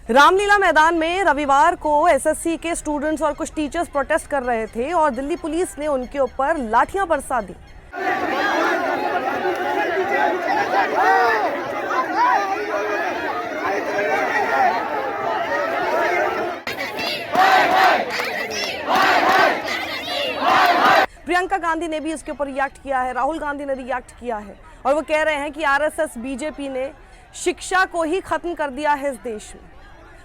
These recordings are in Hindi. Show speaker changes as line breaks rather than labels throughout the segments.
रामलीला मैदान में रविवार को एसएससी के स्टूडेंट्स और कुछ टीचर्स प्रोटेस्ट कर रहे थे और दिल्ली पुलिस ने उनके ऊपर लाठियां बरसा दी। प्रियंका गांधी ने भी इसके ऊपर रिएक्ट किया है, राहुल गांधी ने रिएक्ट किया है और वो कह रहे हैं कि आरएसएस बीजेपी ने शिक्षा को ही खत्म कर दिया है इस देश में।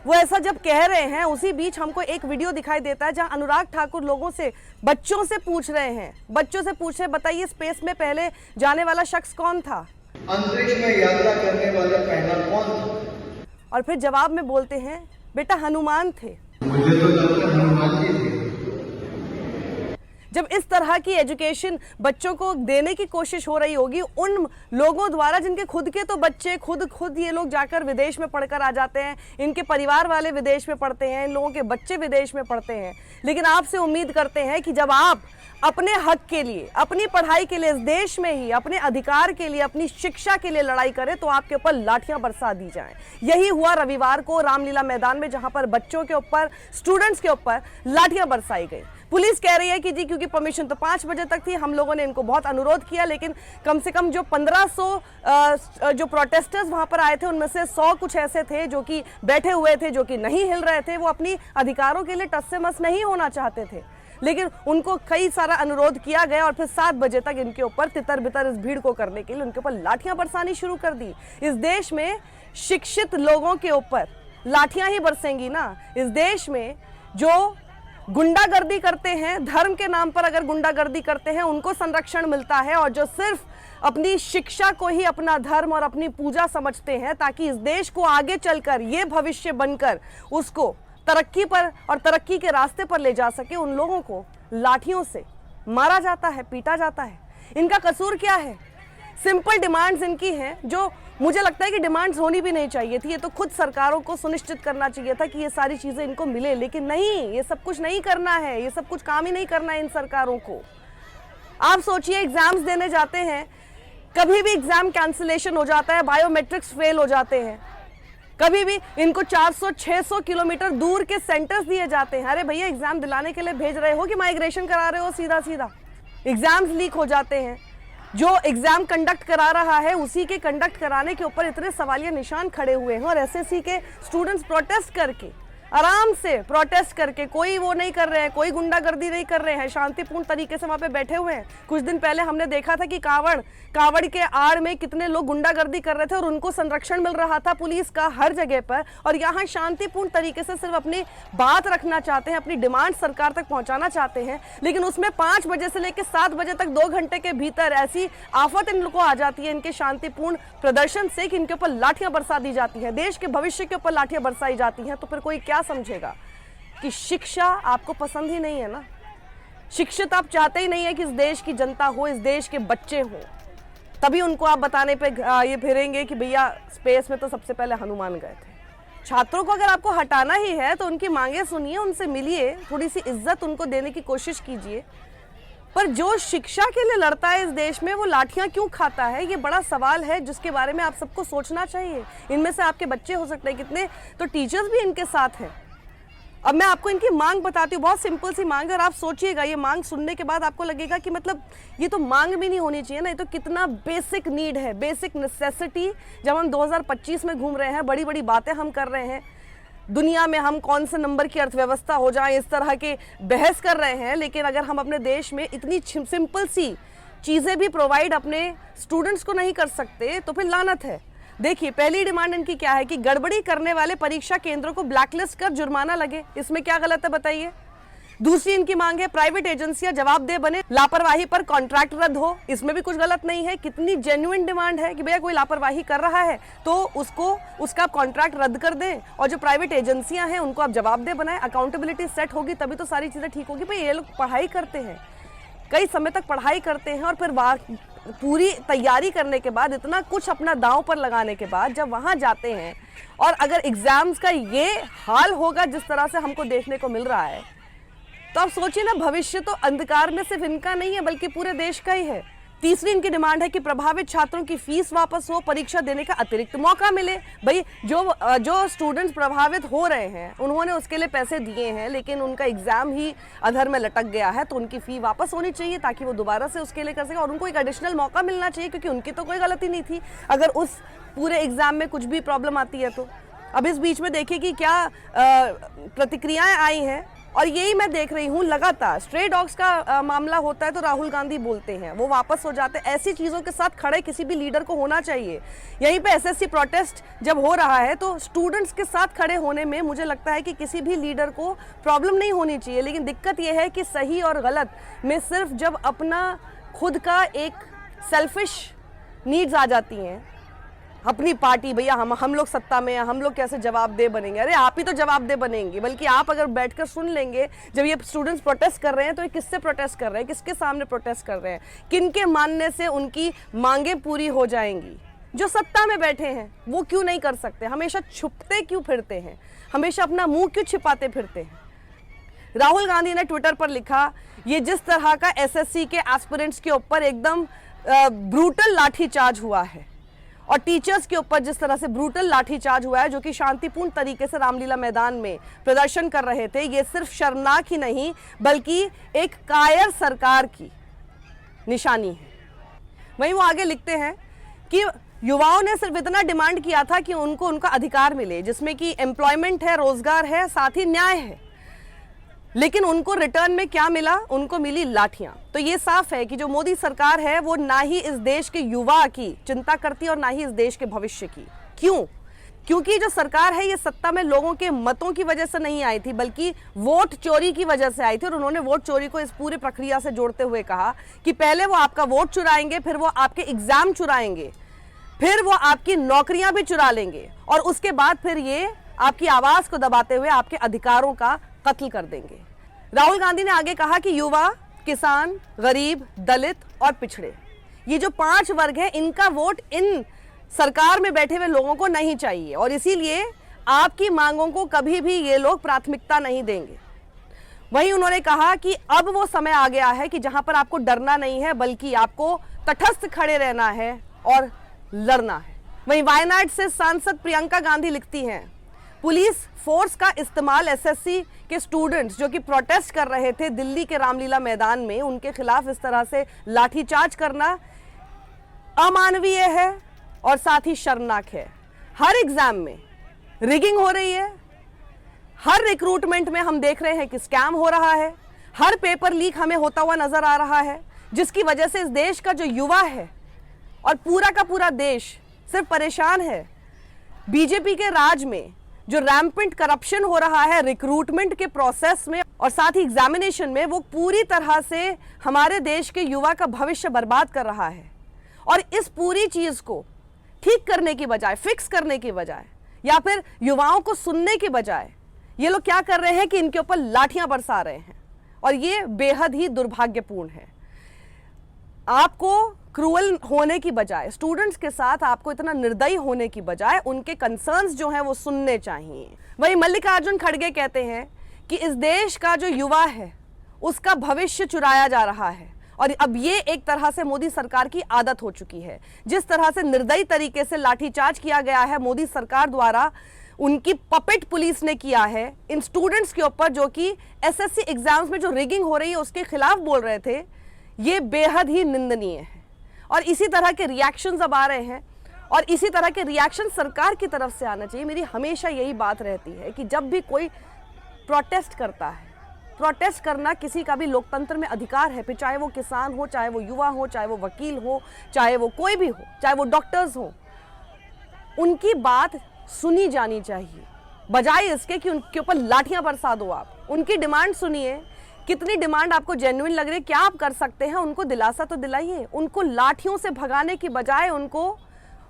वो ऐसा जब कह रहे हैं उसी बीच हमको एक वीडियो दिखाई देता है जहां अनुराग ठाकुर लोगों से, बच्चों से पूछ रहे हैं, बताइए स्पेस में पहले जाने वाला शख्स कौन था,
अंतरिक्ष में यात्रा करने वाला पहला कौन था?
और फिर जवाब में बोलते हैं बेटा हनुमान थे।
मुझे तो लगता है हनुमान जी थे।
जब इस तरह की एजुकेशन बच्चों को देने की कोशिश हो रही होगी उन लोगों द्वारा जिनके खुद के तो बच्चे खुद ये लोग जाकर विदेश में पढ़कर आ जाते हैं, इनके परिवार वाले विदेश में पढ़ते हैं, इन लोगों के बच्चे विदेश में पढ़ते हैं, लेकिन आपसे उम्मीद करते हैं कि जब आप अपने हक के लिए, अपनी पढ़ाई के लिए, इस देश में ही अपने अधिकार के लिए, अपनी शिक्षा के लिए लड़ाई करें तो आपके ऊपर लाठियां बरसा दी जाएं। यही हुआ रविवार को रामलीला मैदान में, जहां पर बच्चों के ऊपर, स्टूडेंट्स के ऊपर लाठियां बरसाई गई। पुलिस कह रही है कि जी क्योंकि परमिशन तो 5 बजे तक थी, हम लोगों ने इनको बहुत अनुरोध किया, लेकिन कम से कम जो 1500 जो प्रोटेस्टर्स वहां पर आए थे उनमें से 100 कुछ ऐसे थे जो कि बैठे हुए थे, जो कि नहीं हिल रहे थे, वो अपनी अधिकारों के लिए टस से मस नहीं होना चाहते थे, लेकिन उनको कई सारा अनुरोध किया गया और फिर 7 बजे तक इनके ऊपर तितर बितर इस भीड़ को करने के लिए उनके ऊपर लाठियां बरसानी शुरू कर दी। इस देश में शिक्षित लोगों के ऊपर लाठियां ही बरसेंगी ना। इस देश में जो गुंडागर्दी करते हैं, धर्म के नाम पर अगर गुंडागर्दी करते हैं, उनको संरक्षण मिलता है, और जो सिर्फ अपनी शिक्षा को ही अपना धर्म और अपनी पूजा समझते हैं ताकि इस देश को आगे चलकर ये भविष्य बनकर उसको तरक्की पर और तरक्की के रास्ते पर ले जा सके, उन लोगों को लाठियों से मारा जाता है, पीटा जाता है। इनका कसूर क्या है? सिंपल डिमांड्स इनकी हैं जो मुझे लगता है कि डिमांड्स होनी भी नहीं चाहिए थी। ये तो खुद सरकारों को सुनिश्चित करना चाहिए था कि ये सारी चीज़ें इनको मिले, लेकिन नहीं, ये सब कुछ नहीं करना है, ये सब कुछ काम ही नहीं करना है इन सरकारों को। आप सोचिए एग्जाम्स देने जाते हैं, कभी भी एग्जाम कैंसिलेशन हो जाता है, बायोमेट्रिक्स फेल हो जाते हैं, कभी भी इनको 400-600 किलोमीटर दूर के सेंटर्स दिए जाते हैं। अरे भैया एग्जाम दिलाने के लिए भेज रहे हो कि माइग्रेशन करा रहे हो? सीधा सीधा एग्जाम्स लीक हो जाते हैं। जो एग्जाम कंडक्ट करा रहा है उसी के कंडक्ट कराने के ऊपर इतने सवालिया निशान खड़े हुए हैं, और एसएससी के स्टूडेंट्स प्रोटेस्ट करके, आराम से प्रोटेस्ट करके, कोई वो नहीं कर रहे हैं, कोई गुंडागर्दी नहीं कर रहे हैं, शांतिपूर्ण तरीके से वहाँ पे बैठे हुए हैं। कुछ दिन पहले हमने देखा था कि कावड़ के आड़ में कितने लोग गुंडागर्दी कर रहे थे और उनको संरक्षण मिल रहा था पुलिस का हर जगह पर, और यहाँ शांतिपूर्ण तरीके से सिर्फ अपनी बात रखना चाहते हैं, अपनी डिमांड सरकार तक पहुँचाना चाहते हैं, लेकिन उसमें 5 बजे से लेकर 7 बजे तक 2 घंटे के भीतर ऐसी आफत इन लोगों को आ जाती है इनके शांतिपूर्ण प्रदर्शन से कि इनके ऊपर लाठियां बरसा दी जाती है, देश के भविष्य के ऊपर लाठियां बरसाई जाती हैं। तो फिर कोई क्या समझेगा कि शिक्षा आपको पसंद ही नहीं है ना? शिक्षित आप चाहते ही नहीं है कि इस देश की जनता हो, इस देश के बच्चे हो, तभी उनको आप बताने पे ये फिरेंगे कि भैया स्पेस में तो सबसे पहले हनुमान गए थे। छात्रों को अगर आपको हटाना ही है तो उनकी मांगे सुनिए, उनसे मिलिए, थोड़ी सी इज्जत उनको देने की कोशिश कीजिए, पर जो शिक्षा के लिए लड़ता है इस देश में वो लाठियां क्यों खाता है? ये बड़ा सवाल है जिसके बारे में आप सबको सोचना चाहिए। इनमें से आपके बच्चे हो सकते हैं, कितने तो टीचर्स भी इनके साथ हैं। अब मैं आपको इनकी मांग बताती हूँ, बहुत सिंपल सी मांग है, और आप सोचिएगा ये मांग सुनने के बाद आपको लगेगा कि मतलब ये तो मांग भी नहीं होनी चाहिए ना, ये तो कितना बेसिक नीड है, बेसिक नेसेसिटी। जब हम 2025 में घूम रहे हैं, बड़ी बड़ी बातें हम कर रहे हैं, दुनिया में हम कौन से नंबर की अर्थव्यवस्था हो जाए इस तरह के बहस कर रहे हैं, लेकिन अगर हम अपने देश में इतनी सिंपल सी चीज़ें भी प्रोवाइड अपने स्टूडेंट्स को नहीं कर सकते तो फिर लानत है। देखिए पहली डिमांड इनकी क्या है कि गड़बड़ी करने वाले परीक्षा केंद्रों को ब्लैकलिस्ट कर जुर्माना लगे। इसमें क्या गलत है बताइए? दूसरी इनकी मांग है प्राइवेट एजेंसियां जवाबदेह बने, लापरवाही पर कॉन्ट्रैक्ट रद्द हो। इसमें भी कुछ गलत नहीं है। कितनी जेन्युइन डिमांड है कि भैया कोई लापरवाही कर रहा है तो उसका कॉन्ट्रैक्ट रद्द कर दें, और जो प्राइवेट एजेंसियां हैं उनको आप जवाबदेह बनाएं। अकाउंटेबिलिटी सेट होगी तभी तो सारी चीज़ें ठीक होगी। भाई ये लोग पढ़ाई करते हैं, कई समय तक पढ़ाई करते हैं, और फिर पूरी तैयारी करने के बाद, इतना कुछ अपना दांव पर लगाने के बाद जब वहाँ जाते हैं, और अगर एग्जाम्स का ये हाल होगा जिस तरह से हमको देखने को मिल रहा है, तो आप सोचिए ना, भविष्य तो अंधकार में सिर्फ इनका नहीं है बल्कि पूरे देश का ही है। तीसरी इनकी डिमांड है कि प्रभावित छात्रों की फीस वापस हो, परीक्षा देने का अतिरिक्त मौका मिले। भाई जो स्टूडेंट्स प्रभावित हो रहे हैं उन्होंने उसके लिए पैसे दिए हैं, लेकिन उनका एग्जाम ही अधर में लटक गया है, तो उनकी फी वापस होनी चाहिए ताकि वो दोबारा से उसके लिए कर सके, और उनको एक एडिशनल मौका मिलना चाहिए क्योंकि उनकी तो कोई गलती नहीं थी अगर उस पूरे एग्जाम में कुछ भी प्रॉब्लम आती है तो। अब इस बीच में देखिए कि क्या प्रतिक्रियाएं आई हैं, और यही मैं देख रही हूँ लगातार। स्ट्रे डॉग्स का मामला होता है तो राहुल गांधी बोलते हैं, वो वापस हो जाते हैं। ऐसी चीज़ों के साथ खड़े किसी भी लीडर को होना चाहिए। यहीं पे एसएससी प्रोटेस्ट जब हो रहा है तो स्टूडेंट्स के साथ खड़े होने में मुझे लगता है कि किसी भी लीडर को प्रॉब्लम नहीं होनी चाहिए, लेकिन दिक्कत ये है कि सही और गलत में सिर्फ जब अपना खुद का एक सेल्फिश नीड्स आ जाती हैं, अपनी पार्टी, भैया हम लोग सत्ता में हैं, हम लोग कैसे जवाबदेह बनेंगे। अरे आप ही तो जवाबदेह बनेंगे, बल्कि आप अगर बैठकर सुन लेंगे जब ये स्टूडेंट्स प्रोटेस्ट कर रहे हैं तो ये किससे प्रोटेस्ट कर रहे हैं, किसके सामने प्रोटेस्ट कर रहे हैं, किनके मानने से उनकी मांगें पूरी हो जाएंगी। जो सत्ता में बैठे हैं वो क्यों नहीं कर सकते, हमेशा छुपते क्यों फिरते हैं, हमेशा अपना मुंह क्यों छिपाते फिरते हैं। राहुल गांधी ने ट्विटर पर लिखा, ये जिस तरह का एसएससी के एस्पिरेंट्स के ऊपर एकदम ब्रूटल लाठीचार्ज हुआ है, और टीचर्स के ऊपर जिस तरह से ब्रूटल लाठीचार्ज हुआ है जो कि शांतिपूर्ण तरीके से रामलीला मैदान में प्रदर्शन कर रहे थे, ये सिर्फ शर्मनाक ही नहीं बल्कि एक कायर सरकार की निशानी है। वहीं वो आगे लिखते हैं कि युवाओं ने सिर्फ इतना डिमांड किया था कि उनको उनका अधिकार मिले, जिसमें कि एम्प्लॉयमेंट है, रोजगार है, साथ ही न्याय है, लेकिन उनको रिटर्न में क्या मिला, उनको मिली लाठियां। तो ये साफ है कि जो मोदी सरकार है वो ना ही इस देश के युवा की चिंता करती और ना ही इस देश के भविष्य की। क्यों? क्योंकि जो सरकार है ये सत्ता में लोगों के मतों की वजह से नहीं आई थी, बल्कि वोट चोरी की वजह से आई थी। और उन्होंने वोट चोरी को इस पूरे प्रक्रिया से जोड़ते हुए कहा कि पहले वो आपका वोट चुराएंगे, फिर वो आपके एग्जाम चुराएंगे, फिर वो आपकी नौकरियां भी चुरा लेंगे, और उसके बाद फिर ये आपकी आवाज को दबाते हुए आपके अधिकारों का कत्ल कर देंगे। राहुल गांधी ने आगे कहा कि युवा, किसान, गरीब, दलित और पिछड़े, ये जो 5 वर्ग हैं, इनका वोट इन सरकार में बैठे हुए लोगों को नहीं चाहिए, और इसीलिए आपकी मांगों को कभी भी ये लोग प्राथमिकता नहीं देंगे। वहीं उन्होंने कहा कि अब वो समय आ गया है कि जहां पर आपको डरना नहीं है बल्कि आपको तटस्थ खड़े रहना है और लड़ना है। वहीं वायनाड से सांसद प्रियंका गांधी लिखती हैं, पुलिस फोर्स का इस्तेमाल एसएससी के स्टूडेंट्स जो कि प्रोटेस्ट कर रहे थे दिल्ली के रामलीला मैदान में, उनके खिलाफ इस तरह से लाठीचार्ज करना अमानवीय है और साथ ही शर्मनाक है। हर एग्जाम में रिगिंग हो रही है, हर रिक्रूटमेंट में हम देख रहे हैं कि स्कैम हो रहा है, हर पेपर लीक हमें होता हुआ नजर आ रहा है, जिसकी वजह से इस देश का जो युवा है और पूरा का पूरा देश सिर्फ परेशान है। बीजेपी के राज में जो रैम्पेंट करप्शन हो रहा है रिक्रूटमेंट के प्रोसेस में और साथ ही एग्जामिनेशन में, वो पूरी तरह से हमारे देश के युवा का भविष्य बर्बाद कर रहा है। और इस पूरी चीज को ठीक करने की बजाय, फिक्स करने की बजाय, या फिर युवाओं को सुनने की बजाय, ये लोग क्या कर रहे हैं कि इनके ऊपर लाठियां बरसा रहे हैं, और ये बेहद ही दुर्भाग्यपूर्ण है। आपको क्रूअल होने की बजाय, स्टूडेंट्स के साथ आपको इतना निर्दयी होने की बजाय उनके कंसर्न्स जो हैं वो सुनने चाहिए। वहीं मल्लिकार्जुन खड़गे कहते हैं कि इस देश का जो युवा है उसका भविष्य चुराया जा रहा है, और अब ये एक तरह से मोदी सरकार की आदत हो चुकी है। जिस तरह से निर्दयी तरीके से लाठीचार्ज किया गया है मोदी सरकार द्वारा, उनकी पपेट पुलिस ने किया है इन स्टूडेंट्स के ऊपर जो कि एसएससी एग्जाम्स में जो रिगिंग हो रही है उसके खिलाफ बोल रहे थे, ये बेहद ही निंदनीय है। और इसी तरह के रिएक्शंस अब आ रहे हैं, और इसी तरह के रिएक्शन सरकार की तरफ से आना चाहिए। मेरी हमेशा यही बात रहती है कि जब भी कोई प्रोटेस्ट करता है, प्रोटेस्ट करना किसी का भी लोकतंत्र में अधिकार है, फिर चाहे वो किसान हो, चाहे वो युवा हो, चाहे वो वकील हो, चाहे वो कोई भी हो, चाहे वो डॉक्टर्स हो, उनकी बात सुनी जानी चाहिए, बजाय इसके कि उनके ऊपर लाठियां बरसा दो। आप उनकी डिमांड सुनिए, कितनी डिमांड आपको जेन्युइन लग रही है, क्या आप कर सकते हैं, उनको दिलासा तो दिलाइए। उनको लाठियों से भगाने की बजाय उनको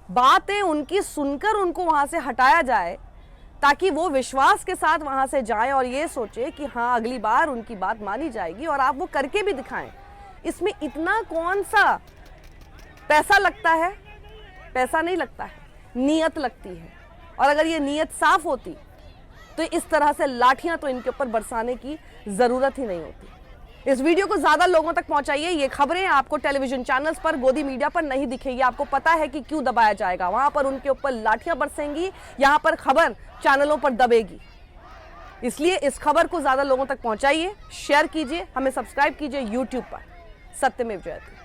बातें उनकी सुनकर उनको वहां से हटाया जाए, ताकि वो विश्वास के साथ वहां से जाएं और ये सोचे कि हाँ अगली बार उनकी बात मानी जाएगी, और आप वो करके भी दिखाएं। इसमें इतना कौन सा पैसा लगता है? पैसा नहीं लगता है, नीयत लगती है। और अगर ये नीयत साफ होती तो इस तरह से लाठियां तो इनके ऊपर बरसाने की जरूरत ही नहीं होती। इस वीडियो को ज्यादा लोगों तक पहुंचाइए। ये खबरें आपको टेलीविजन चैनल्स पर, गोदी मीडिया पर नहीं दिखेगी। आपको पता है कि क्यों दबाया जाएगा। वहां पर उनके ऊपर लाठियां बरसेंगी, यहां पर खबर चैनलों पर दबेगी। इसलिए इस खबर को ज्यादा लोगों तक पहुंचाइए, शेयर कीजिए, हमें सब्सक्राइब कीजिए यूट्यूब पर। सत्यमेव जयते।